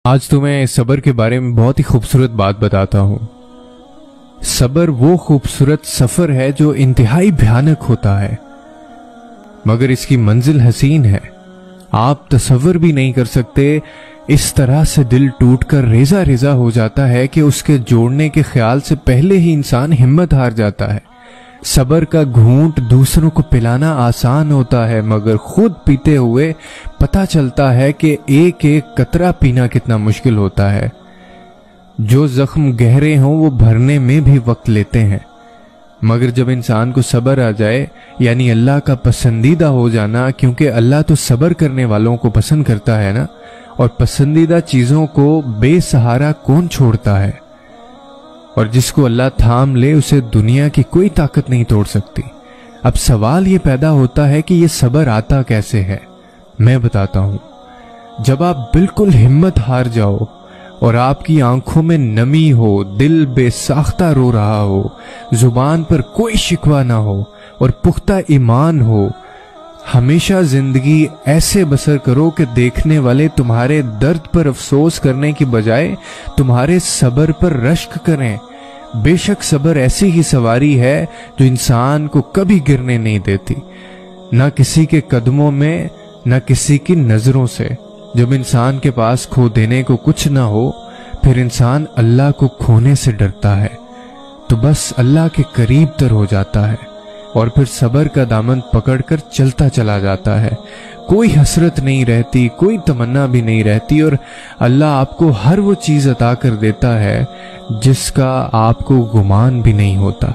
آج تمہیں صبر کے بارے میں بہت ہی خوبصورت بات بتاتا ہوں۔ صبر وہ خوبصورت سفر ہے جو انتہائی بھیانک ہوتا ہے، مگر اس کی منزل حسین ہے۔ آپ تصور بھی نہیں کر سکتے، اس طرح سے دل ٹوٹ کر ریزہ ریزہ ہو جاتا ہے کہ اس کے جوڑنے کے خیال سے پہلے ہی انسان ہمت ہار جاتا ہے۔ صبر کا گھونٹ دوسروں کو پلانا آسان ہوتا ہے، مگر خود پیتے ہوئے پتہ چلتا ہے کہ ایک ایک قطرہ پینا کتنا مشکل ہوتا ہے۔ جو زخم گہرے ہوں وہ بھرنے میں بھی وقت لیتے ہیں، مگر جب انسان کو صبر آ جائے، یعنی اللہ کا پسندیدہ ہو جانا، کیونکہ اللہ تو صبر کرنے والوں کو پسند کرتا ہے نا، اور پسندیدہ چیزوں کو بے سہارا کون چھوڑتا ہے؟ اور جس کو اللہ تھام لے اسے دنیا کی کوئی طاقت نہیں توڑ سکتی۔ اب سوال یہ پیدا ہوتا ہے کہ یہ صبر آتا کیسے ہے؟ میں بتاتا ہوں۔ جب آپ بالکل ہمت ہار جاؤ اور آپ کی آنکھوں میں نمی ہو، دل بے ساختہ رو رہا ہو، زبان پر کوئی شکوہ نہ ہو اور پختہ ایمان ہو، ہمیشہ زندگی ایسے بسر کرو کہ دیکھنے والے تمہارے درد پر افسوس کرنے کی بجائے تمہارے صبر پر رشک کریں۔ بے شک صبر ایسی ہی سواری ہے جو انسان کو کبھی گرنے نہیں دیتی، نہ کسی کے قدموں میں نہ کسی کی نظروں سے۔ جب انسان کے پاس کھو دینے کو کچھ نہ ہو، پھر انسان اللہ کو کھونے سے ڈرتا ہے، تو بس اللہ کے قریب تر ہو جاتا ہے، اور پھر صبر کا دامن پکڑ کر چلتا چلا جاتا ہے۔ کوئی حسرت نہیں رہتی، کوئی تمنا بھی نہیں رہتی، اور اللہ آپ کو ہر وہ چیز عطا کر دیتا ہے جس کا آپ کو گمان بھی نہیں ہوتا۔